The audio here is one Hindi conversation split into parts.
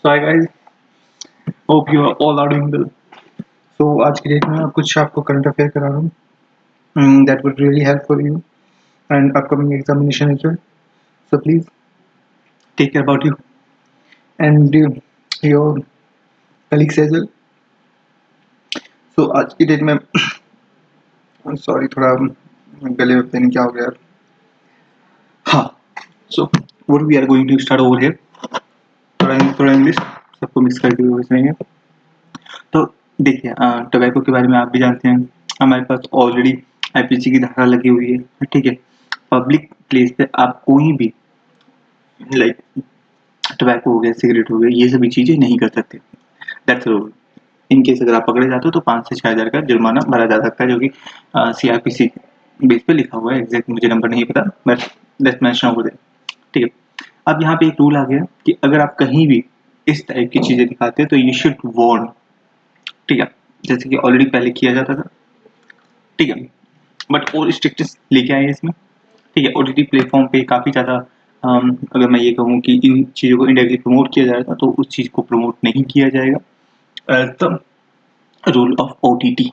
So hi guys, hope you are all are doing well. So आज की डेट में कुछ आपको करंट अफेयर करा रहा हूँ that would really help for you and upcoming examination as well. So please take care about you and your colleagues as well. So आज की डेट में सॉरी थोड़ा गले में पेन क्या हो गया हाँ. So what we are going to start over here. थोड़ा इंग्लिश सबको मिक्स करके समझेंगे. तो देखिए टोबैको के बारे में आप भी जानते हैं. हमारे पास ऑलरेडी आईपीसी की धारा लगी हुई है. ठीक है. पब्लिक प्लेस पे आप कोई भी लाइक टोबैको हो गया, सिगरेट हो गया, ये सभी चीजें नहीं कर सकते. That's rule. इन केस अगर आप पकड़े जाते हो तो 5 से 6,000 का जुर्माना भरा जा सकता है, जो कि सीआरपीसी बेस पे लिखा हुआ है. एग्जैक्ट मुझे नंबर नहीं पता, but that's mention over there. ठीक है. अब यहाँ पे एक रूल आ गया कि अगर आप कहीं भी इस टाइप की चीजें दिखाते हैं तो यू शुड वार्न. ठीक है. जैसे कि ऑलरेडी पहले किया जाता था. ठीक है. बट और स्ट्रिक्टनेस लेके आए इसमें. ठीक है. ओटीटी प्लेटफॉर्म पे काफी ज्यादा अगर मैं ये कहूँ कि इन चीजों को इंडायरेक्टली प्रमोट किया जाएगा तो उस चीज को प्रमोट नहीं किया जाएगा as the rule of OTT.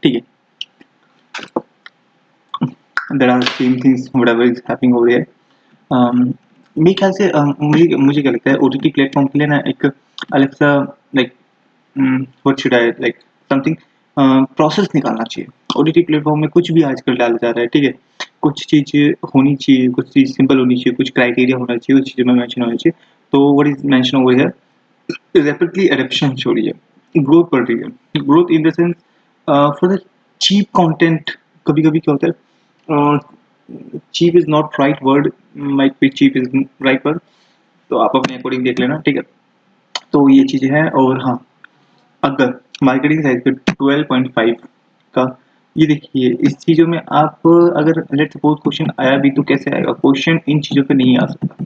ठीक है. There are same things whatever is happening over here. मेरे ख्याल से मुझे क्या लगता है ओटीटी प्लेटफॉर्म के लिए ना एक अलग सा like what should I like something process निकालना चाहिए. ओटीटी प्लेटफॉर्म में कुछ भी आजकल डाला जा रहा है. ठीक है. कुछ चीज होनी चाहिए, कुछ चीज सिंपल होनी चाहिए, कुछ क्राइटेरिया होना चाहिए, कुछ चीजें में मेंशन होना चाहिए. तो what is mention over here rapidly adoption हो रही है, ग्रोथ बढ़ रही है. Growth in the sense for the cheap content. कभी कभी क्या होता है, cheap is not right word, might be cheap is right word, तो आप अपने अकॉर्डिंग देख लेना. ठीक है. तो ये चीजें हैं. और हाँ, अगर मार्केटिंग साइज पे 12.5 का ये देखिए, इस चीजों में आप अगर लेट्स सपोज क्वेश्चन आया भी तो कैसे आएगा. क्वेश्चन इन चीजों पे नहीं आ सकता.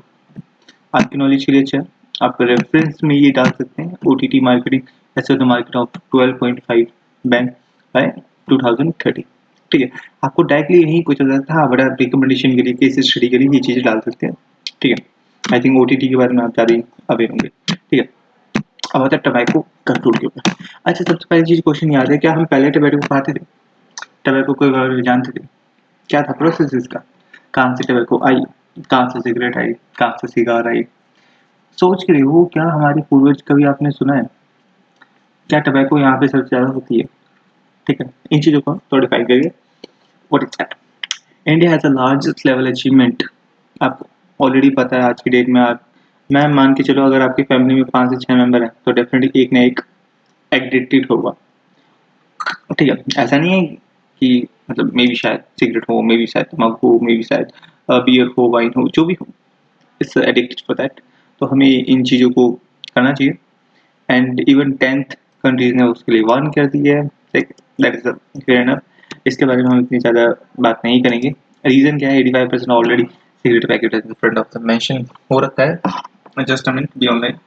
आपकी नॉलेज के लिए अच्छा है, आप रेफरेंस में ये डाल सकते हैं ओटीटी मार्केटिंग ऐसे the market of 12.5 bank by 2030. ठीक है. आपको डायरेक्टली नहीं पूछा जाता था, बड़ा रिकमेंडेशन के लिए, केस स्टडी के लिए ये चीजें डाल सकते हैं. ठीक है. आई थिंक ओटीटी के बारे में आप ज़्यादा अवेयर होंगे. ठीक है. अब आता है टबैको कंट्रोल के ऊपर. अच्छा, सबसे पहली चीज क्वेश्चन याद है क्या हम पहले टबैको खाते थे? टबैको के बारे में जानते थे? क्या था प्रोसेस इसका? कहाँ से टबैको आई, कहाँ से सिगरेट आई, कहाँ से सिगार आई? सोच के देखो, क्या हमारे पूर्वज कभी आपने सुना है क्या टबैको यहाँ पे सबसे ज्यादा होती है? ठीक है. इन चीजों को थोड़ा डिफाइन करिए. What is that? India has a largest level achievement. आपको ऑलरेडी पता है आज की डेट में. आप मैं मान के चलो, अगर आपकी फैमिली में 5 से 6 मेंबर हैं तो डेफिनेटली एक ना एक एडिक्टेड होगा. ठीक है. ऐसा नहीं है कि मतलब मे बी शायद सिगरेट हो, मे बी शायद तम्बाकू हो, मे बी शायद बियर हो, वाइन हो, जो भी हो, इट्स एडिक्टेड फॉर दैट. तो हमें इन चीज़ों को करना चाहिए. एंड इवन 10th कंट्रीज ने उसके लिए वार्न कर दी है. That is fair enough. इसके बारे में हम इतनी ज़्यादा बात नहीं करेंगे. रीज़न क्या है? 85% already cigarette packet in front of the mention हो रखा है. Just a minute, be online.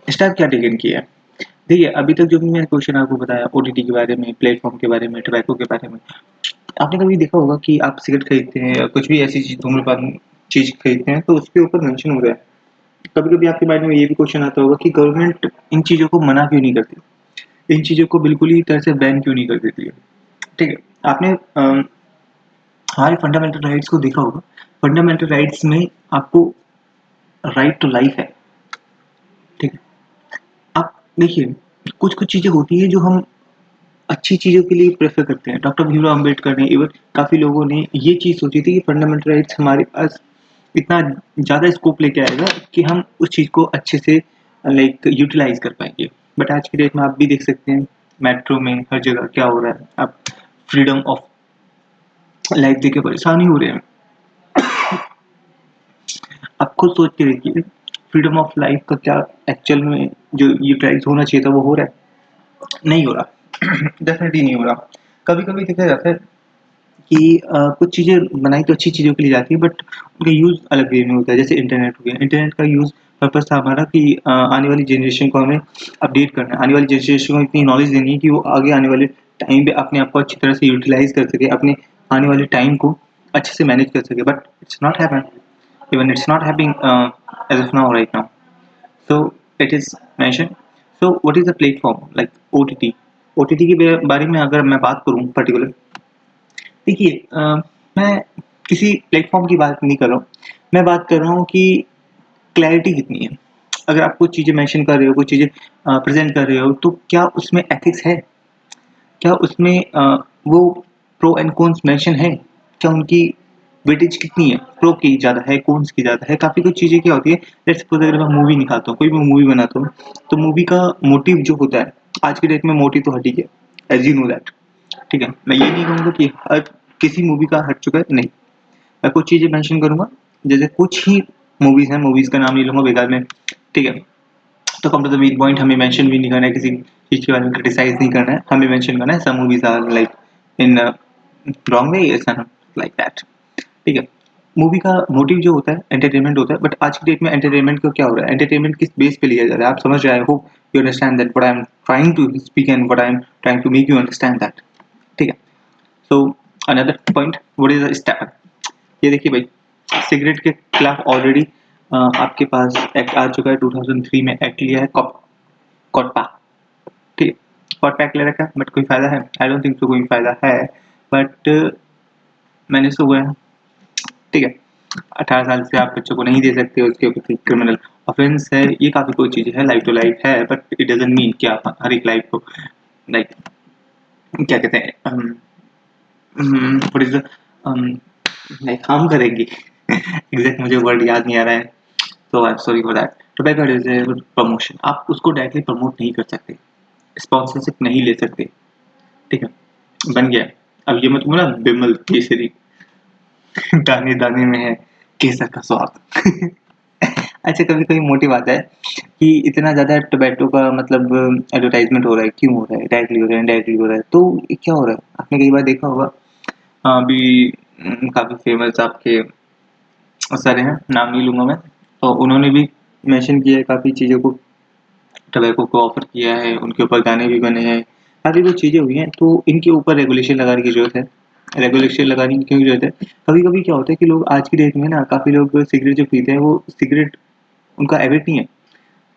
Step क्या टेकन किया है? देखिए, अभी तक जो भी मैंने क्वेश्चन आपको बताया ओटीटी के बारे में, प्लेटफॉर्म के बारे में, टोबैको के बारे में, आपने कभी देखा होगा कि आप सिगरेट खरीदते हैं या कुछ भी ऐसी चीज धूम्रपान चीज खरीदते हैं तो उसके ऊपर मेंशन हो रहा है. कभी कभी आपके माइंड में ये भी क्वेश्चन आता होगा कि गवर्नमेंट इन चीजों को मना क्यों नहीं करती, इन चीजों को बिल्कुल ही तरह से बैन क्यों नहीं कर देती है. ठीक है. आपने हमारे फंडामेंटल राइट्स को देखा होगा. फंडामेंटल राइट्स में आपको राइट टू लाइफ है. ठीक है. आप देखिए, कुछ कुछ चीजें होती है जो हम अच्छी चीजों के लिए प्रेफर करते हैं. डॉक्टर भीमराव अम्बेडकर ने, इवन काफी लोगों ने ये चीज सोची थी कि फंडामेंटल राइट्स हमारे पास इतना ज्यादा स्कोप लेके आएगा कि हम उस चीज को अच्छे से लाइक यूटिलाइज कर पाएंगे. बट आज की डेट में आप भी देख सकते हैं मेट्रो में हर जगह क्या हो रहा है. आप फ्रीडम ऑफ लाइफ देके परेशान ही हो रहे हैं. आप खुद सोच के देखिए, फ्रीडम ऑफ लाइफ का क्या एक्चुअल में जो यूटिलाइज होना चाहिए था वो हो रहा है? नहीं हो रहा. डेफिनेटली नहीं हो रहा. कभी कभी देखा जाता है कि कुछ चीज़ें बनाई तो अच्छी चीज़ों के लिए जाती है, बट उनका यूज़ अलग वे में होता है. जैसे इंटरनेट हो गया. इंटरनेट का यूज़ पर्पस था हमारा कि आने वाली जनरेशन को हमें अपडेट करना है. आने वाली जनरेशन को इतनी नॉलेज देनी है कि वो आगे आने वाले टाइम पे अपने आप को अच्छी तरह से यूटिलाइज कर सके, अपने आने वाले टाइम को अच्छे से मैनेज कर सके, but it's not happen, even it's not happening as of now right now. So it is mentioned. So what is the platform like OTT? OTT के बारे में अगर मैं बात करूँ पर्टिकुलर, देखिए मैं किसी प्लेटफॉर्म की बात नहीं कर रहा हूँ, मैं बात कर रहा हूँ कि क्लैरिटी कितनी है. अगर आप कुछ चीज़ें मेंशन कर रहे हो, कुछ चीज़ें प्रेजेंट कर रहे हो, तो क्या उसमें एथिक्स है, क्या उसमें वो प्रो एंड कॉन्स मेंशन है, क्या उनकी वेटेज कितनी है, प्रो की ज़्यादा है, कॉन्स की ज़्यादा है. काफ़ी कुछ चीज़ें क्या होती है. लेट्स सपोज अगर मैं मूवी निकालता हूँ, कोई भी मूवी बनाता हूँ, तो मूवी का मोटिव जो होता है, आज की डेट में मोटिव तो हट ही गया, एज यू नो दैट. ठीक है, मैं ये नहीं कहूँगा कि हर किसी मूवी का हट चुका है, नहीं. मैं कुछ चीज़ें मेंशन करूँगा, जैसे कुछ ही मूवीज़ हैं, मूवीज़ का नाम नहीं लूँगा बेकार में. ठीक है, तो come to the main point, हमें मेंशन भी नहीं करना है, किसी चीज़ के बारे में क्रिटिसाइज़ नहीं करना है, हमें मेंशन करना है some movies are like in wrong way, ऐसा लाइक दैट. ठीक है, मूवी का मोटिव जो होता है एंटरटेनमेंट होता है, बट आज की डेट में एंटरटेनमेंट को क्या हो रहा है, एंटरटेनमेंट किस बेस पे लिया जा रहा है, आप समझ रहे हैं. I hope you understand that what I am trying to speak and what I am trying to make you understand that. ठीक है, so another point, what is the step. ये देखिए भाई, सिगरेट के खिलाफ ऑलरेडी आपके पास एक्ट आ चुका है. 2003 में एक्ट लिया है कॉटपा. ठीक है, कॉटपा एक्ट ले रखा है, बट कोई फायदा है, आई डोंट थिंक तो कोई फायदा है. बट मैंने सुना है, ठीक है, 18 साल से आप बच्चों को नहीं दे सकते, उसके ऊपर क्रिमिनल ऑफेंस है. ये काफ़ी कोई चीज़ है, लाइफ टू लाइफ है, बट इट डजंट मीन कि आप हर एक लाइफ को लाइक क्या कहते हैं, what is the like harm करेंगे. एग्जैक्ट मुझे वर्ड याद नहीं आ रहा है, तो I am sorry for that. Tobacco is a promotion, आप उसको डायरेक्टली प्रमोट नहीं कर सकते, स्पॉन्सरशिप नहीं ले सकते. ठीक है, बन गया. अब ये मत बोला बिमल केसरी दाने दाने में है केसर का स्वाद. अच्छा, कभी कभी मोटिव आता है कि इतना ज़्यादा टोबैको का मतलब एडवर्टाइजमेंट हो रहा है, क्यों हो रहा है, डायरेक्टली हो रहा है, इनडायरेक्टली हो रहा है, तो ये क्या हो रहा है. आपने कई बार देखा होगा, अभी काफ़ी फेमस आपके सारे हैं, नाम नहीं लूँगा मैं, तो उन्होंने भी मेंशन किया है काफ़ी चीज़ों को, टोबैको को ऑफर किया है, उनके ऊपर गाने भी बने हैं, काफ़ी कुछ चीज़ें हुई हैं. तो इनके ऊपर रेगुलेशन लगाने की ज़रूरत है. रेगुलेशन लगाने की क्यों ज़रूरत है, कभी कभी क्या होता है कि लोग आज की डेट में ना, काफ़ी लोग सिगरेट जो पीते हैं, वो सिगरेट उनका हैबिट नहीं है,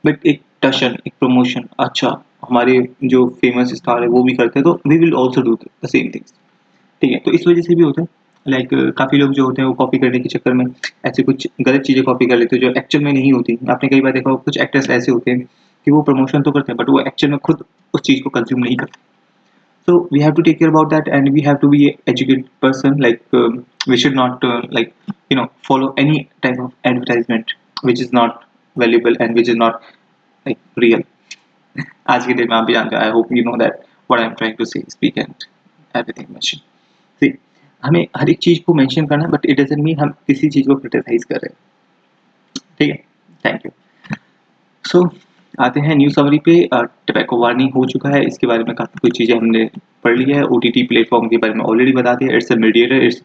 बट एक टशन, एक प्रमोशन, अच्छा हमारे जो फेमस स्टार है वो भी करते हैं, तो we will also do the same things. ठीक है, तो इस वजह से भी होता है. लाइक काफ़ी लोग जो होते हैं वो कॉपी करने के चक्कर में ऐसे कुछ गलत चीज़ें कॉपी कर लेते हैं जो एक्चुअल में नहीं होती. आपने कई बार देखा होगा, कुछ एक्टर्स ऐसे होते हैं कि वो प्रमोशन तो करते हैं, बट वो एक्चुअल में खुद उस चीज़ को कंज्यूम नहीं करते. So we have to take care about that, and we have to be a educated person. Like we should not like follow any type of advertisement which is not valuable and which is not like real. आज के डेट में आप भी जानते हो, I hope you know that what I'm trying to say, speak and everything mention. See, हमें हर एक चीज़ को मेंशन करना है, बट इट डजंट मीन हम किसी चीज़ को क्रिटिसाइज कर रहे हैं. ठीक है, थैंक यू. सो आते हैं न्यू समरी पे. टोबैको वार्निंग हो चुका है, इसके बारे में काफ़ी कुछ चीज़ें हमने पढ़ ली है. ओटीटी प्लेटफॉर्म के बारे में ऑलरेडी बता दिया. It's a mediator, it's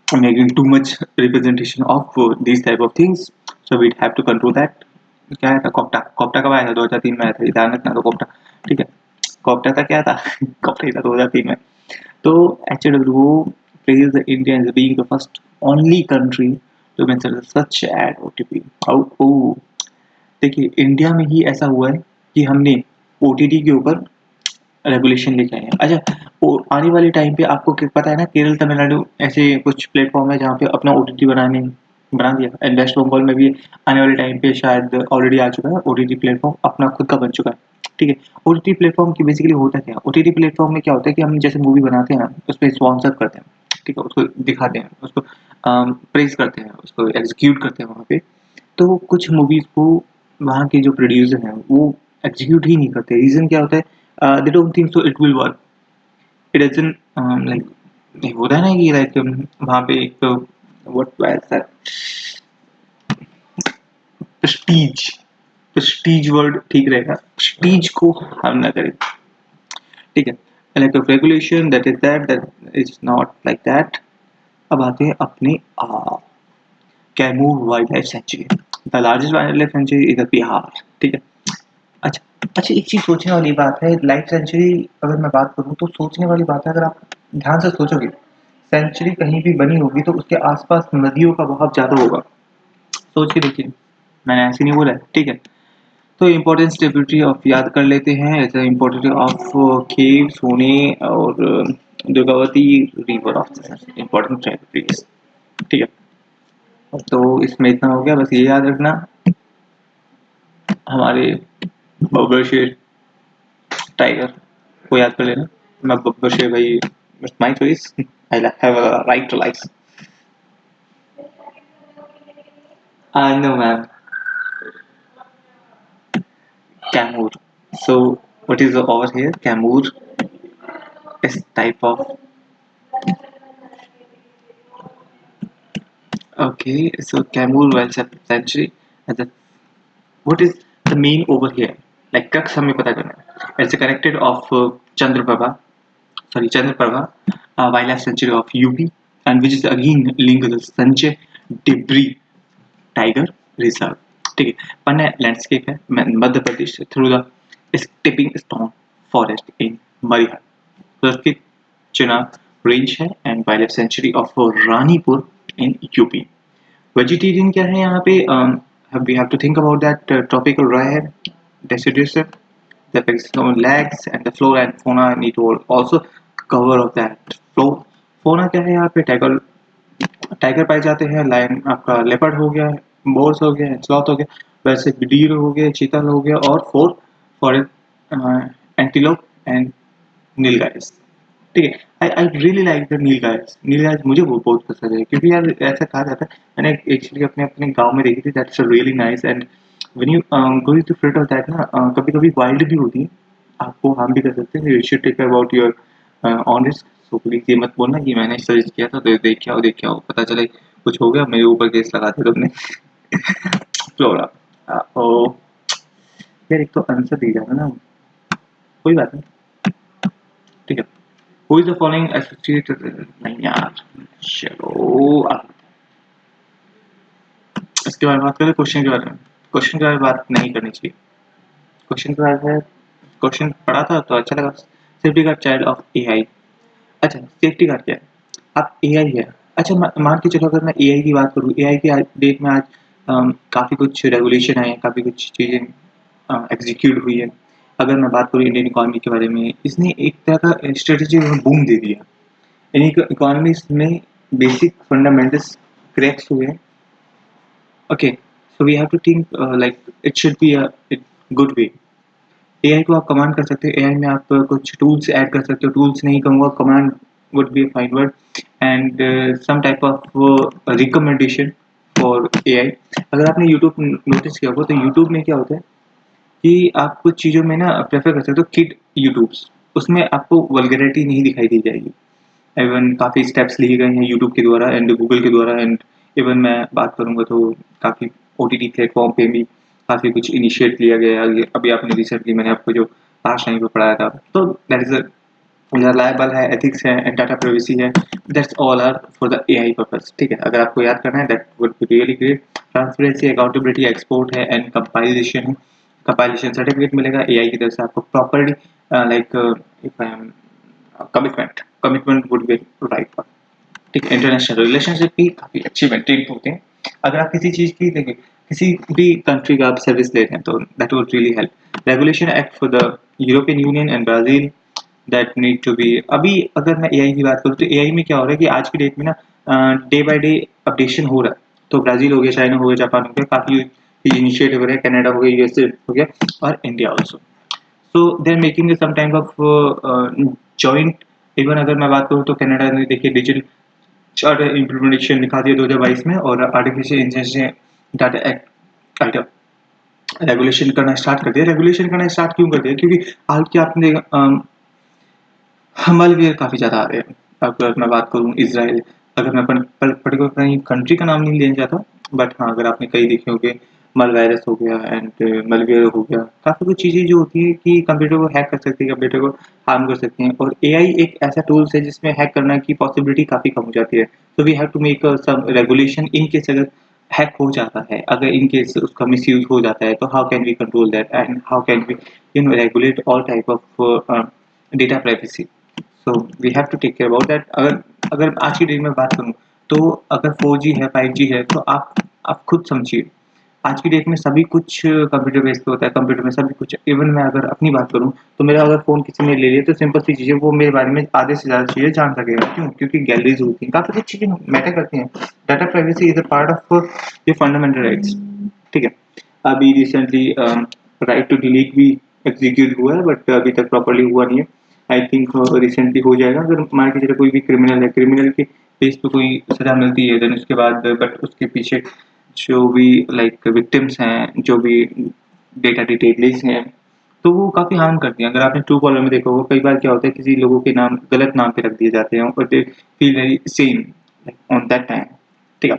making too much representation of these type of things, so we have to control that. क्या आया था, कॉप्टा. कॉप्टा कब आया था, 2003 में आया था, ध्यान रखना. तो कॉप्टा, ठीक है, कॉप्टा था, क्या था कॉप्टा ही था 2003 में. तो HWO praises the India as being the first only country to mention such ad OTP. Oh, देखिए इंडिया में ही ऐसा हुआ है कि हमने ओटीटी के ऊपर रेगुलेशन लेके आए हैं. अच्छा, आने वाले टाइम पे आपको पता है ना, केरल, तमिलनाडु ऐसे कुछ प्लेटफॉर्म है जहाँ पे अपना ओटीटी बना दिया. एंड वेस्ट बंगाल में भी आने वाले टाइम पे शायद ऑलरेडी आ चुका है ओटीटी प्लेटफॉर्म, अपना खुद का बन चुका है. ठीक है, ओटीटी प्लेटफॉर्म की बेसिकली होता क्या है, ओटीटी प्लेटफॉर्म में क्या होता है कि हम जैसे मूवी बनाते हैं, उस पर स्पॉन्सर करते हैं, ठीक है, उसको दिखाते हैं, उसको प्रेस करते हैं, उसको एग्जीक्यूट करते हैं वहाँ पे. तो कुछ मूवीज़ को वहाँ के जो प्रोड्यूसर हैं वो एग्जीक्यूट ही नहीं करते. रीज़न क्या होता है, they don't think so it will work. It doesn't like होता है ना कि लाइक वहाँ पे एक what was that, Prestige. Prestige word ठीक रहेगा, प्रेस्टीज को हम ना करें. ठीक है, like of regulation, that is not like that. अब आते हैं अपने Kaimur wild life sanctuary. The largest wild life sanctuary is Bihar. ठीक है. अच्छा, एक चीज़ सोचने वाली बात है, लाइफ सेंचुरी अगर मैं बात करूँ तो सोचने वाली बात है, अगर आप ध्यान से सोचोगे, सेंचुरी कहीं भी बनी होगी तो उसके आसपास नदियों का बहाव ज़्यादा होगा। सोच के देखिए, मैंने ऐसे नहीं बोला है, ठीक है। तो इम्पोर्टेंस ट्रिब्यूटरी ऑफ याद कर लेते हैं, एज इम्पोर्टेंट ऑफ केव, सोने और Durgavati river of important tributaries, ठीक है। तो इसमें इतना हो गया, बस ये याद रखना हमारे बब्बर शेर टाइगर को याद कर लेना। मैं बब्बर शेर भाई, it's my choice, I have a right to like. I know ma'am, Camur. So what is over here? Camur is type of, okay. So Camur wildlife sanctuary. And the, what is the main over here? Like crux हमें पता करना है. It's connected of Chandraprabha wildlife sanctuary of UP, and which is again linked to the Sanjay Debris Tiger Reserve. ठीक है, पन्ना लैंडस्केप है Madhya Pradesh through the stepping stone forest in मरिहर, सर्किट Chenab range है and wildlife sanctuary of Ranipur in UP. Vegetarian क्या है यहाँ पे? We have to think about that tropical rare deciduous, the Pakistan legs and the flora and fauna need to also cover of that. Fauna क्या है यहाँ पे? टाइगर पाए जाते हैं, लायन आपका लेपर्ड हो गया, बोर्स हो गया, स्लॉथ हो गया, वैसे डीर हो गया, चीतल हो गया और फॉर एंटीलोप एंड नीलगाइस, ठीक है। आई रियली लाइक द नीलगाइस मुझे वो बहुत पसंद है, क्योंकि यार ऐसा कहा जाता है, मैंने एक्चुअली अपने अपने गांव में देखी थी, that's really nice. And when you go to front of that ना, कभी कभी वाइल्ड भी होती है, आपको हार्म भी कर सकते हैं, you should take about your own risk. So please ये मत बोलना कि मैंने सजेस्ट किया था तो देख के आओ, पता चले कुछ हो गया मेरे ऊपर केस लगाते तुमने। फ्लोरा, ओ यार एक तो आंसर दी जाता ना, कोई बात नहीं, ठीक है। Who is the following associated? नहीं यार, चलो इसके बारे में बात करें, क्वेश्चन के बारे में। क्वेश्चन के बारे में बात नहीं करनी चाहिए, क्वेश्चन के बारे में क्वेश्चन पढ़ा था तो अच्छा लगा। Safety guard child of AI. अच्छा, सेफ्टी गार्ड क्या है? आप एआई है, अच्छा मान के चलो, अगर मैं एआई की बात करूँ, एआई की डेट में आज काफ़ी कुछ रेगुलेशन आए हैं, काफ़ी कुछ चीज़ें एग्जीक्यूट हुई है। अगर मैं बात करूँ इंडियन इकोनॉमी के बारे में, इसने एक तरह का स्ट्रेटेजी बूम दे दिया। इकोनॉमिक्स में बेसिक फंडामेंटल्स क्रैक्स हुए हैं। Okay, so we have to think like it should be a good way. AI को आप कमांड कर सकते हो, एआई में आप कुछ टूल्स ऐड कर सकते हो, टूल्स नहीं कहूँगा, command would be a fine word, and some type of recommendation for AI. अगर आपने यूट्यूब नोटिस किया होगा तो यूट्यूब में क्या होता है कि आप कुछ चीज़ों में ना प्रेफर कर सकते हो किड यूट्यूब्स, उसमें आपको वल्गैरिटी नहीं दिखाई दी जाएगी। इवन काफ़ी स्टेप्स लिए गए हैं यूट्यूब के द्वारा एंड गूगल के द्वारा, एंड इवन मैं बात करूँगा तो काफ़ी ओटीटी प्लेटफॉर्म पे भी काफ़ी कुछ इनिशिएट लिया गया है। अभी आपने रिसेंटली मैंने आपको जो लास्ट टाइम पे पढ़ाया था, तो दैट इज़ रिलायबल है, एथिक्स है एंड डाटा प्राइवेसी है, that's all are for the AI purpose, ठीक है। अगर आपको याद करना है that would be really great. Transparency, accountability, export है एंड कंपाइलेशन है। कंपाइलेशन सर्टिफिकेट मिलेगा एआई की तरफ से आपको properly, like if I am commitment would be right one, ठीक है। इंटरनेशनल रिलेशनशिप भी काफ़ी अच्छी मेंटेन होते हैं। अगर आप किसी चीज़ की देखिए, किसी भी कंट्री का आप सर्विस ले रहे हैं तो that would really help. Regulation act for the European Union and Brazil, that need to be. अभी अगर मैं एआई की बात करूँ तो एआई में क्या हो रहा है कि आज की डेट में ना डे बाय डे अपडेशन हो रहा है। तो ब्राज़ील हो गया, चाइना हो गया, जापान हो गया, काफ़ी इनिशिएटिव हो रहे हैं, कनाडा हो गया, यूएसए हो गया और India also. So they are making some time of joint. Even अगर मैं बात करूँ तो कनाडा ने देखिए डिजिटल चार्टर इम्प्लीमेंटेशन दिखा दिया 2022 में, और artificial intelligence data act item regulation करना स्टार्ट कर दिया। रेगुलेशन करना स्टार्ट क्यों कर दिया? क्योंकि हाल की आपने मालवेयर काफ़ी ज़्यादा आ रहे हैं। अगर मैं बात करूँ इज़राइल, अगर मैं पर्टिकुलर कहीं कंट्री का नाम नहीं लेना चाहता, बट हाँ अगर आपने कई देखे होंगे, मालवायरस हो गया एंड मालवेयर हो गया, काफ़ी कुछ चीज़ें जो होती है कि कंप्यूटर को हैक कर सकती है, कंप्यूटर को हार्म कर सकती हैं, और एआई एक ऐसा टूल्स है जिसमें हैक करने की पॉसिबिलिटी काफ़ी कम हो जाती है। तो we have to make some regulation in case अगर हैक हो जाता है, अगर इन केस उसका मिसयूज हो जाता है, तो how can we control that and how can we regulate all type of data privacy. So we have to take care about that. अगर अगर आज की डेट में बात करूँ तो अगर 4G है, 5G है तो आप खुद समझिए, आज की डेट में सभी कुछ कंप्यूटर बेस पे होता है, कंप्यूटर में सभी कुछ। इवन मैं अगर अपनी बात करूँ तो मेरा अगर फ़ोन किसी ने ले लिया तो सिंपल सी चीज़ है, वो मेरे बारे में आधे से ज़्यादा चीज़ें जान सकेगा। क्यों? क्योंकि गैलरीज़ होती हैं, काफ़ी कुछ चीज़ें मैटर करती हैं। Data privacy is a part of your fundamental rights, ठीक है? अभी रिसेंटली राइट टू डिलीट भी एग्जीक्यूट हुआ है, बट अभी तक प्रॉपर्ली हुआ नहीं है। आई थिंक रिसेंटली हो जाएगा। अगर मान के चलो कोई भी क्रिमिनल है, क्रिमिनल के केस पे कोई सज़ा मिलती है, देन उसके बाद बट उसके पीछे जो भी लाइक विक्टिम्स हैं, जो भी डेटा डिटेल्स हैं, तो वो काफ़ी हार्म करती हैं। अगर आपने ट्रू कॉलर में देखा होगा, कई बार क्या होता है किसी लोगों के नाम गलत नाम पे रख दिए जाते हैं और they feel very same like on that time, ठीक है?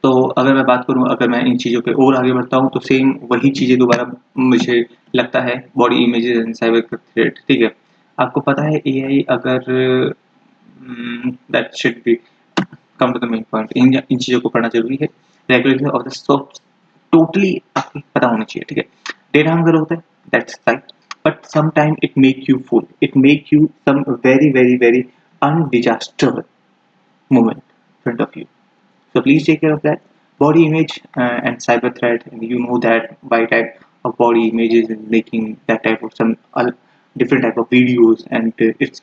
तो अगर मैं बात करूँ, अगर मैं इन चीज़ों पे और आगे बढ़ता हूँ तो सेम वही चीज़ें दोबारा मुझे लगता है body images and cyber threat, ठीक है? आपको पता है एआई अगर that should be come to the main point, इन चीज़ों को पढ़ना ज़रूरी है। Regulation of the soft totally आपको पता होना चाहिए, ठीक है? डेटा हंगर होता है, that's right, but some time it make you fool, it make you some very very very undisaster moment in front of you. So please take care of that. Body image and cyber threat, and you know that by type of body images and making that type of some different type of videos, and it's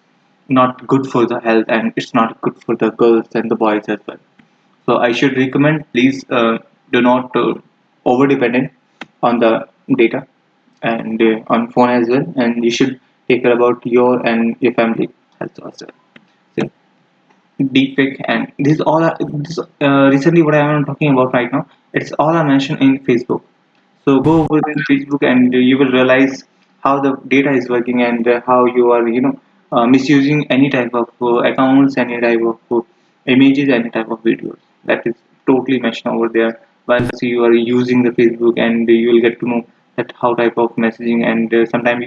not good for the health, and it's not good for the girls and the boys as well. So I should recommend, please do not over dependent on the data and on phone as well, and you should take care about your and your family health as well. So, deepfake, and this is all this recently what I am talking about right now, it's all I mentioned in Facebook. So go over in Facebook and you will realize how the data is working, and how you are misusing any type of accounts, any type of images, any type of videos, that is totally mentioned over there. Once you are using the Facebook, and you will get to know that how type of messaging, and sometimes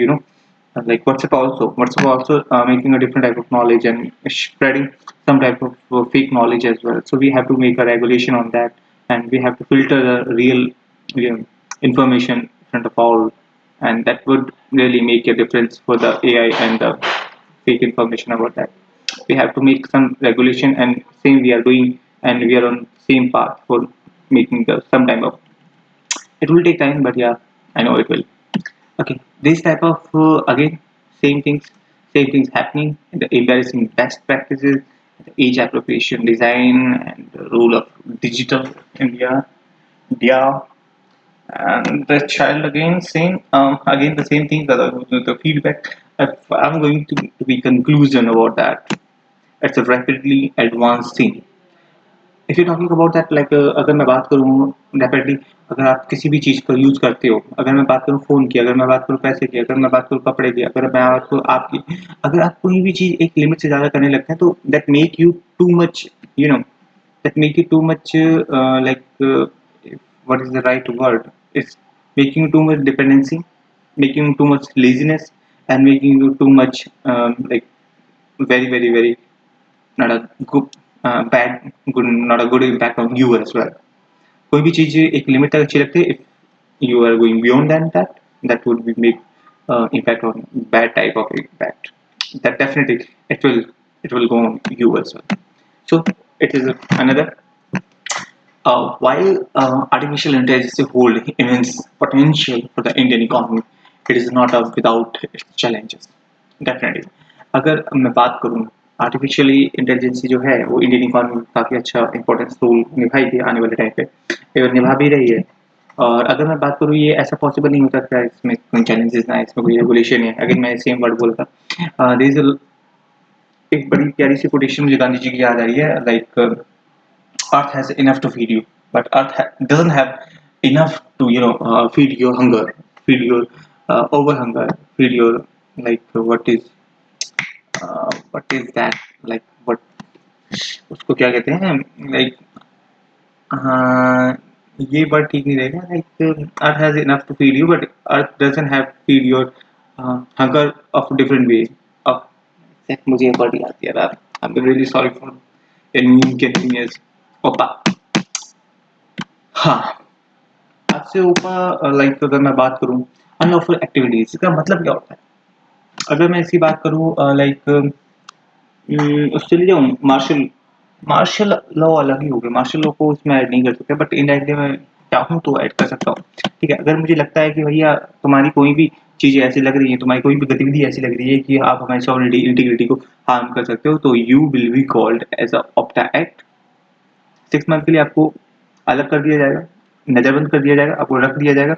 like WhatsApp also making a different type of knowledge and spreading some type of fake knowledge as well. So we have to make a regulation on that, and we have to filter the real information in front of all, and that would really make a difference for the AI and the fake information about that. We have to make some regulation, and same we are doing, and we are on same path for making the some type of. It will take time, but yeah, I know it will. Okay, this type of again same things happening. The embarrassing best practices, the age appropriation design, and the role of digital India, India, and the child again same again the same thing. The feedback. If I'm going to be conclusion about that. It's a rapidly advancing. If you talking about that like अगर मैं बात करूँ डेफिनेटली, अगर आप किसी भी चीज़ को यूज़ करते हो, अगर मैं बात करूँ फ़ोन की, अगर मैं बात करूँ पैसे की, अगर मैं बात करूँ कपड़े की, अगर मैं बात करूँ आपकी, अगर आप कोई भी चीज़ एक लिमिट से ज़्यादा करने लगते हैं तो that make you too much, you know that make you too much like what is the right word? It's making you too much dependency, making you too much laziness, and making you too much like very very very not a good bad good not a good impact on you as well. कोई भी चीज़ एक लिमिट तक अच्छी लगती है, if you are going beyond than that, that would be make impact on bad type of impact. That definitely it will go on you as well. So it is another. While artificial intelligence hold immense potential for the Indian economy, it is not without its challenges. Definitely. अगर मैं बात करूँ, आर्टिफिशियली इंटेलिजेंस जो है वो इंडियन इकोनॉमी में काफ़ी अच्छा इंपॉर्टेंस रोल निभाएगी आने वाले टाइम पे, और निभा भी रही है। और अगर मैं बात करूँ, ये ऐसा पॉसिबल नहीं होता क्या इसमें कोई चैलेंजेस ना है, इसमें कोई रेगुलेशन है। अगर मैं सेम वर्ड बोलता, देयर इज एक बड़ी प्यारी सी कोटेशन मुझे गांधी जी की याद आ रही है, like earth has enough to feed you, but earth doesn't have enough to feed your hunger, feed your over hunger, feed your like what is that, like what उसको क्या कहते हैं, like हाँ, ये वर्ड ठीक नहीं रहेगा, like earth has enough to feed you but earth doesn't have feed your hunger of different way of, मुझे ये वर्ड याद नहीं आ रहा, I am really sorry for inconvenience. ओपा, हाँ, आपसे ऊपर लाइक अगर मैं बात करूँ अनलॉफुल एक्टिविटीज, इसका मतलब क्या होता है? अगर मैं इसकी बात करूँ लाइक उससे चले जाऊँ मार्शल मार्शल लॉ अलग ही हो गया, मार्शल लॉ को उसमें ऐड नहीं कर सकते, बट इनडायरेक्टली मैं चाहूँ तो ऐड कर सकता हूँ। ठीक है, अगर मुझे लगता है कि भैया तुम्हारी कोई भी चीज़ें ऐसी लग रही हैं, तुम्हारी कोई भी गतिविधि ऐसी लग रही है कि आप हमारी सॉवरेनिटी इंटीग्रिटी को हार्म कर सकते हो, तो you will be called as a opta act. 6 month के लिए आपको अलग कर दिया जाएगा, नज़रबंद कर दिया जाएगा, आपको रख दिया जाएगा,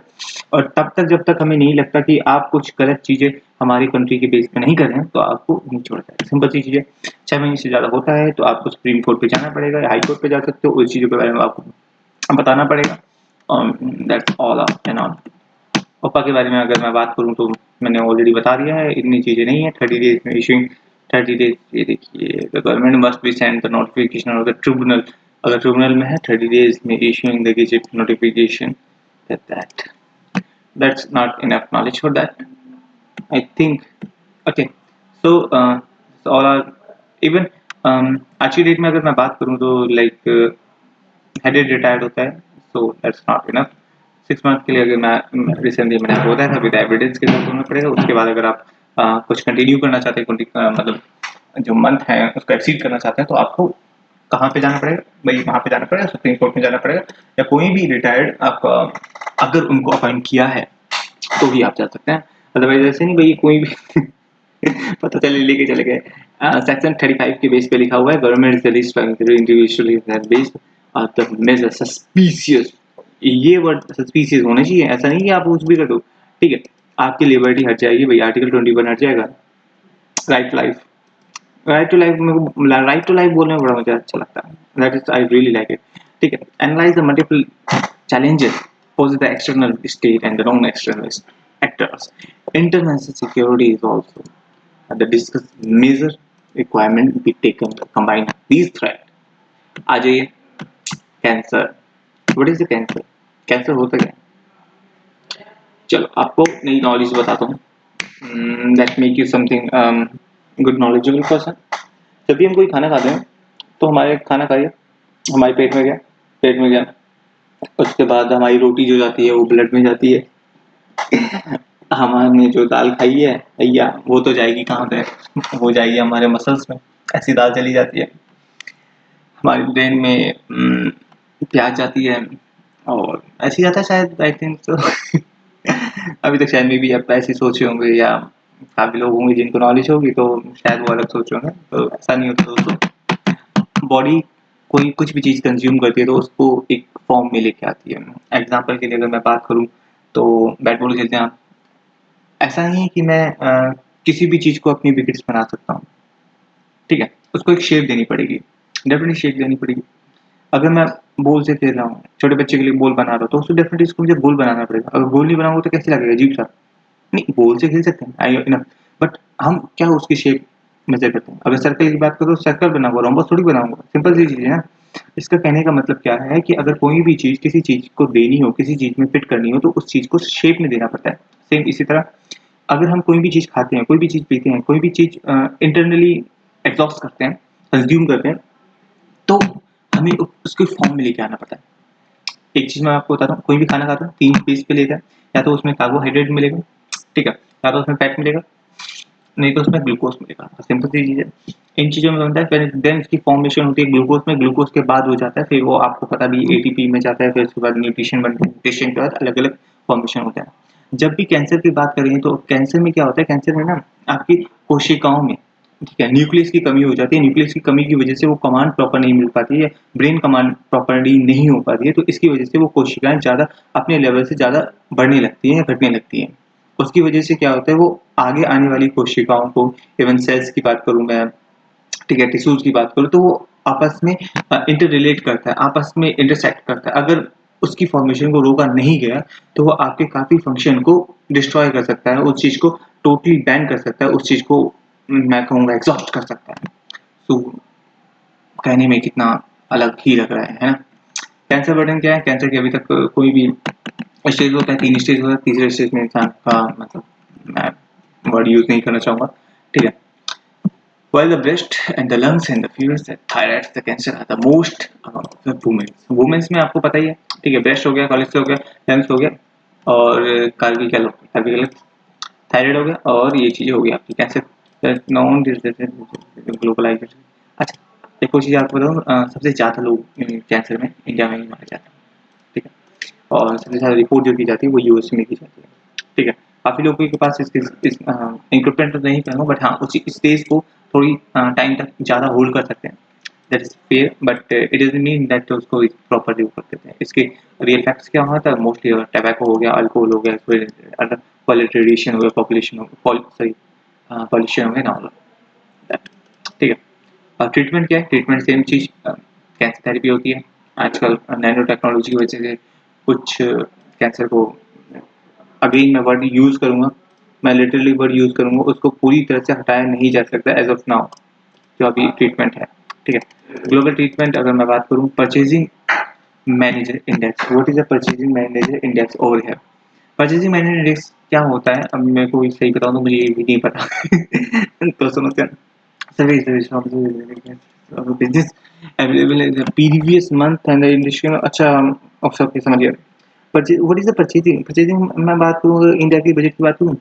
और तब तक जब तक हमें नहीं लगता कि आप कुछ गलत चीज़ें हमारी कंट्री के बेस पे नहीं कर रहे हैं, तो आपको नहीं छोड़ा जाएगा। सिंपल सी चीज़ है। 6 महीने से ज़्यादा होता है तो आपको सुप्रीम कोर्ट पे जाना पड़ेगा या हाई कोर्ट पे जा सकते हो, उस चीज़ों के बारे में आपको बताना पड़ेगा। That's all and all. पापा के बारे में अगर मैं बात करूँ तो मैंने ऑलरेडी बता दिया है, इतनी चीज़ें नहीं है। 30 डेज में इशूइंग 30 डेज, ये देखिए, the government must be send the notification of the tribunal, अगर ट्रिब्यूनल में है 30 डेज में issuing the gazette notification, that that's not enough knowledge for that I think. Okay, so all are even आज की डेट में अगर मैं बात करूँ तो लाइक हेडेड रिटायर्ड होता है, so that's not enough. 6 month के लिए अगर मैं रिसेंटली मैंने आपको बताया था विद एविडेंस के साथ होना पड़ेगा। उसके बाद अगर आप कुछ कंटिन्यू करना चाहते हैं, मतलब जो मंथ है उसको एक्सीड करना चाहते हैं, तो आपको कहाँ पे जाना पड़ेगा भाई? वहाँ पे जाना पड़ेगा, सुप्रीम कोर्ट में जाना पड़ेगा, या कोई भी रिटायर्ड आप अगर उनको अपॉइंट किया है तो भी आप जा सकते हैं। अदरवाइज ऐसे नहीं भाई कोई भी पता चले लेके चले गए। सेक्शन 35 के बेस पे लिखा हुआ है, government is the least individually based the major suspicious. ये वर्ड सस्पिशियस होना चाहिए, ऐसा नहीं कि आप कुछ भी कर दो। ठीक है, आपकी लिबर्टी हट जाएगी भाई, आर्टिकल 21 हट जाएगा। Right to life, right to life मेरे को राइट टू लाइफ बोलने में बड़ा मुझे अच्छा लगता है, that is I really like it. ठीक है, analyse the multiple challenges posed the external state and the non-external actors. International security is also the discussed major requirement be taken to combine these threats. आ जाइए, cancer. What is the cancer? Cancer होता क्या है? चलो आपको नई नॉलेज बताता हूँ, that make you something good knowledgeable person. जब भी हम कोई खाना खाते हैं तो हमारे खाना खाइए, हमारे पेट में गया, पेट में गया, उसके बाद हमारी रोटी जो जाती है वो ब्लड में जाती है। हमने जो दाल खाई है भैया वो तो जाएगी कहाँ पे? वो जाएगी हमारे मसल्स में, ऐसी दाल चली जाती है। हमारी ब्रेन में प्याज जाती है और ऐसी जाता है शायद, आई थिंक सो। अभी तक शायद में भी आप ऐसे सोचे होंगे, या काफी लोग होंगे जिनको नॉलेज होगी तो शायद वो अलग सोचे होंगे, तो ऐसा नहीं होता दोस्तों। बॉडी कोई कुछ भी चीज़ कंज्यूम करती है तो उसको एक फॉर्म में लेके आती है। एग्जाम्पल के लिए अगर मैं बात करूँ तो बैट बॉल खेलते हैं आप, ऐसा नहीं है कि मैं किसी भी चीज़ को अपनी विकेट्स बना सकता हूँ। ठीक है, उसको एक शेप देनी पड़ेगी, डेफिनेटली शेप देनी पड़ेगी। अगर मैं बॉल से खेल रहा हूँ, छोटे बच्चे के लिए बॉल बना रहा हूँ, तो उसको डेफिनेटली उसको मुझे गोल बनाना पड़ेगा। अगर गोल नहीं बनाऊंगा तो कैसे लगेगा? अजीब सा। नहीं, बॉल से खेल सकते हैं आई इनफ, बट हम क्या उसकी शेप मेजर करते हैं। अगर सर्कल की बात करो, सर्कल बनाऊंगा, रोम्बस थोड़ी बनाऊंगा। सिंपल सी चीज़ है ना। इसका कहने का मतलब क्या है कि अगर कोई भी चीज़ किसी चीज़ को देनी हो, किसी चीज़ में फिट करनी हो, तो उस चीज़ को शेप में देना पड़ता है। सेम इसी तरह अगर हम कोई भी चीज़ खाते हैं, कोई भी चीज़ पीते हैं, कोई भी चीज़ इंटरनली एग्जॉस्ट करते हैं, कंज्यूम करते हैं, तो हमें उसको फॉर्म में लेके आना पड़ता है। एक चीज़ मैं आपको बताता हूँ, कोई भी खाना खाता है 3 चीज़ पे लेता है, या तो उसमें कार्बोहाइड्रेट मिलेगा, ठीक है, या तो उसमें फैट मिलेगा, नहीं तो उसमें ग्लूकोज मिलेगा। सिंपल सी चीज़ है। इन चीज़ों में बनता है, फिर देन इसकी फॉर्मेशन होती है ग्लूकोज में, ग्लूकोज के बाद हो जाता है, फिर वो आपको पता भी एटीपी में जाता है, फिर उसके बाद न्यूट्रिशन बनता है, न्यूट्रिशन के बाद अलग अलग फॉर्मेशन होता है। जब भी कैंसर की बात करें तो कैंसर में क्या होता है, कैंसर में ना आपकी कोशिकाओं में, ठीक है, न्यूक्लियस की कमी हो जाती है। न्यूक्लियस की कमी की वजह से वो कमांड प्रॉपर नहीं मिल पाती है, ब्रेन कमांड प्रॉपरली नहीं हो पाती है, तो इसकी वजह से वो कोशिकाएं ज़्यादा अपने लेवल से ज़्यादा बढ़ने लगती हैं या घटने लगती हैं। उसकी वजह से क्या होता है, वो आगे आने वाली कोशिकाओं को, इवन सेल्स की बात करूँ मैं, ठीक है, टिश्यूज की बात करूँ, तो वो आपस में इंटर रिलेट करता है, आपस में इंटरसेक्ट करता है। अगर उसकी फॉर्मेशन को रोका नहीं गया तो वो आपके काफ़ी फंक्शन को डिस्ट्रॉय कर सकता है, उस चीज़ को टोटली बैन कर सकता है, उस चीज़ को मैं कहूँगा एग्जॉस्ट कर सकता है। तो कहने में कितना अलग ही लग रहा है ना? कैंसर बर्डन क्या है? कैंसर की अभी तक कोई भी स्टेज होता है, 3 स्टेज होता है, तीसरे स्टेज में इंसान का मतलब मैं वर्ड यूज़ नहीं करना चाहूँगा, ठीक है? While the breast and the lungs and the fevers and thyroid the cancer are the most the women. Women's में आपको पता ही है, ठीक है, ब्रेस्ट हो गया, कोलेस्ट्रॉल हो गया, लंग्स हो गया, और कार्बिकल हो गया, थायराइड हो गया, और ये चीज़ें हो गई आपकी कैंसर। That non globalisation. अच्छा, एक और चीज़ आपको बताऊँ, सबसे ज़्यादा लोग कैंसर में इंडिया में ही मारे जाते हैं, ठीक है? और सबसे ज़्यादा रिपोर्ट जो की जाती है वो यूएस में की जाती है, ठीक है? काफ़ी लोगों के पास इस इक्विपमेंट तो नहीं कहूँगा, बट हाँ, उसी स्टेज को थोड़ी टाइम तक ज़्यादा होल्ड कर सकते हैं। That is fair, but it doesn't mean that उसको प्रॉपर्ली वो कर देते हैं। इसके रियल फैक्ट्स क्या होता है, मोस्टली टोबैको हो गया, अल्कोहल हो गया, फिर अदर पॉल्यूटेड रेडिएशन हो गया, पॉपुलेशन हो सॉरी पॉल्यूशन हो गया ना, ऑल दैट, ठीक है? और ट्रीटमेंट क्या है? ट्रीटमेंट सेम चीज़, कैंसर थेरेपी होती है। आजकल नैनो टेक्नोलॉजी की वजह से कुछ कैंसर को, अगेन मैं वर्ड यूज़ करूँगा, मैं लिटरली वर्ड यूज़ करूँगा, उसको पूरी तरह से हटाया नहीं जा सकता एज़ ऑफ नाउ, जो अभी ट्रीटमेंट है, ठीक है? ग्लोबल ट्रीटमेंट अगर मैं बात करूँ, purchasing manager index, what is the purchasing manager index over here? Purchasing manager index क्या होता है? अब मेरे को सही बताऊँ तो मुझे ये भी नहीं पता। तो सुनो क्या, service business available in the previous month and the industry में, अच्छा, ओके समझ गया। What is the purchasing? Purchasing मैं बात करूँ, इंडिया की बजट की बात करूँ,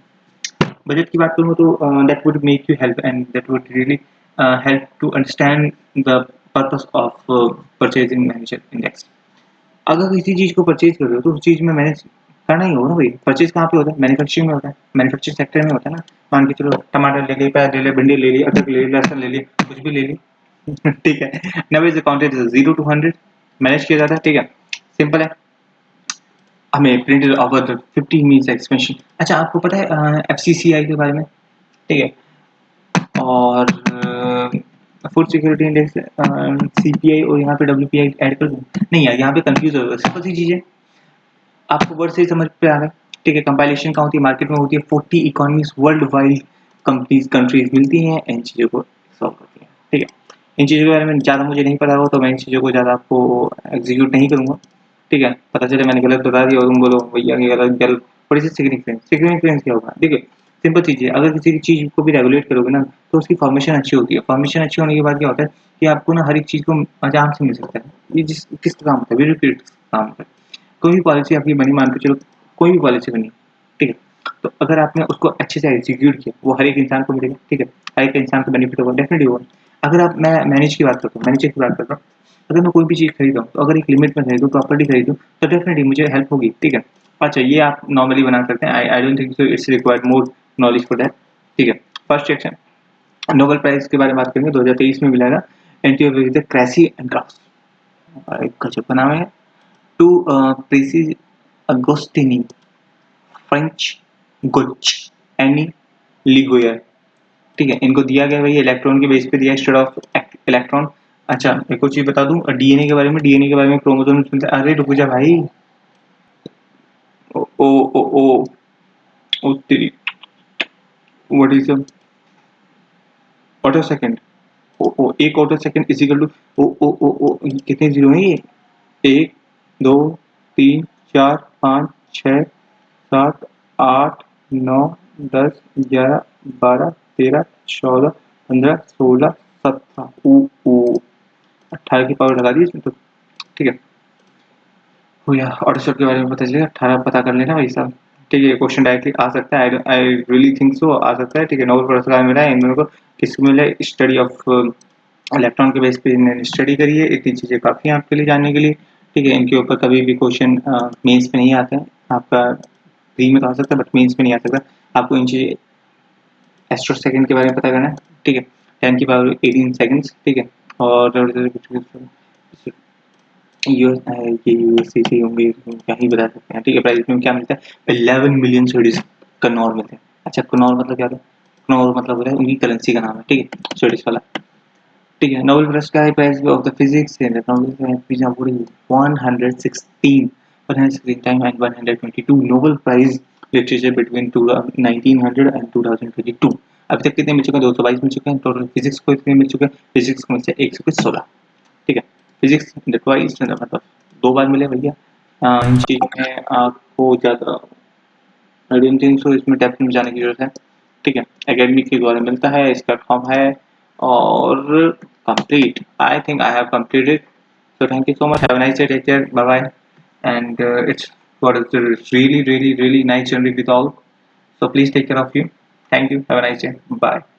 बजट की बात करूँ तो that would make you help and that would really help to understand the purpose of purchasing manager index. अगर किसी चीज़ को परचेज़ कर रहे हो तो उस चीज़ में मैनेज करना ही होगा ना भाई। परचेज़ कहाँ पे होता है? मैन्युफैक्चरिंग में होता है, मैन्युफैक्चरिंग सेक्टर में होता है ना। मान के चलो, टमाटर ले लिए, प्याज़ ले लिए, भिंडी ले ली, अदरक ले ली, लहसुन ले लिए, कुछ भी ले ली। ठीक है? Now is accounted 0 to 100, manage किया जाता है, ठीक है? सिंपल है। हमें printed over the 50 means expansion. अच्छा, आपको पता है एफसीसीआई के बारे में? ठीक है? और फूड सिक्योरिटी इंडेक्स, सीपीआई और यहाँ पे डब्ल्यूपीआई ऐड कर दूँ? नहीं यार, यहाँ पे कंफ्यूज हो जाएगा। सिंपल सी चीज़ है, आपको वर्ड से ही समझ पे आ रहा है, ठीक है? कंपाइलेशन कहाँ होती है? मार्केट में होती है। 40 economies world wide companies countries मिलती हैं, इन चीज़ों को सॉल्व करती हैं, ठीक है? इन चीज़ों के बारे में ज़्यादा मुझे नहीं पता हो तो मैं इन चीज़ों को ज़्यादा आपको एग्जीक्यूट नहीं करूँगा, ठीक है? पता चले मैंने गलत बता दिया और तुम बोलो भैया ये गलत गलत। थोड़ी सी सिग्निफिकेंस, सिग्निफिकेंस क्या होगा? देखिए, सिंपल चीज़ है, अगर किसी भी चीज़ को भी रेगुलेट करोगे ना तो उसकी फॉर्मेशन अच्छी होती है। फॉर्मेशन अच्छी होने के बाद क्या होता है कि आपको ना हर एक चीज़ को आराम से मिल सकता है। ये जिस किस काम होता है, वेरी काम होता है। कोई भी पॉलिसी आपकी बनी, मान के चलो कोई भी पॉलिसी बनी, ठीक है? तो अगर आपने उसको अच्छे से एग्जीक्यूट किया, वो हर एक इंसान को मिलेगा, ठीक है? हर एक इंसान को बेनिफिट होगा, डेफिनेटली होगा। अगर आप, मैं मैनेज की बात करता हूँ, मैनेजर की बात करता हूँ, अगर मैं कोई भी चीज़ खरीद रहा हूँ, तो अगर एक लिमिट में खरीदूँ, प्रॉपर्टी खरीदूँ, तो डेफिनेटली मुझे हेल्प होगी, ठीक है? अच्छा, ये आप नॉर्मली बना सकते हैं। I don't think so it's required more knowledge for that, ठीक है? फर्स्ट सेक्शन, नोबेल प्राइज़ के बारे में बात करेंगे, 2023 में मिला था anti the cracy and cross, गजब का नाम है। टू प्रेसी अगोस्टिनी, फ्रेंच गुच, एनी लिगोयर, ठीक है? इनको दिया गया भाई इलेक्ट्रॉन के बेस पे दिया, इंस्टेड ऑफ इलेक्ट्रॉन। अच्छा, एक और चीज़ बता दूँ डीएनए के बारे में, डीएनए के बारे में क्रोमोसोम्स मिलते हैं। अरे रुक जा भाई, ओ ओ ओ ओ ओ तेरी, व्हाट इज ऑटो सेकंड? ओ ओ, एक auto second is equal to, ओ ओ ओ ओ, कितने जीरो हैं ये? 1 2 3 4 5 6 7 8 9 10 11 12 13 14 15 16 17, ओ ओ 18 की पावर लगा दी इसमें तो, ठीक है? हो गया। ऑटो शॉट के बारे में पता चलेगा, 18 पता कर लेना भाई साहब, ठीक है? क्वेश्चन डायरेक्टली आ सकता है, आई रियली थिंक सो आ सकता है, ठीक है? नोबेल पुरस्कार मिला है इन दोनों को। किसको मिला है? स्टडी ऑफ इलेक्ट्रॉन के बेस पे इन्होंने स्टडी करी है। इतनी चीज़ें काफ़ी हैं आपके लिए जानने के लिए, ठीक है? इनके ऊपर कभी भी क्वेश्चन मेंस में नहीं आते हैं। आपका प्री में तो आ सकता है, बट मेंस में नहीं आ सकता। आपको इन चीज़ें, एस्ट्रो सेकंड के बारे में पता करना है, ठीक है? 10 की पावर 18 सेकंड्स, ठीक है? और ये यूएसए से होंगे, क्या ही बता सकते हैं, ठीक है? प्राइस में क्या मिलता है? 11 मिलियन स्वीडिश कनॉर मिलते हैं। अच्छा, कनॉर मतलब क्या होता है? कनॉर मतलब होता है उनकी करेंसी का नाम है, ठीक है? स्वीडिश वाला, ठीक है? Nobel Prize of the physics and technology 116 time and 122 Nobel Prize literature between 1900 and 2022। अभी तक कितने मिल चुके हैं? 222 मिल चुके हैं टोटल। फिजिक्स को इतने मिल चुके हैं, फिजिक्स को मुझसे 116, ठीक है? फिजिक्स ट्वाइस, मतलब 2 बार मिले भैया। इन चीज़ में आपको ज़्यादा आई डोंट थिंक सो इसमें डेप्थ में जाने की ज़रूरत है, ठीक है? एकेडमिक के द्वारा मिलता है, इसका फॉर्म है और complete, I think I have completed. So thank you so much. Have a nice day. Take care. Bye bye. And it's really nice journey with all. So please take care of you. Thank you. Have a nice day. Bye.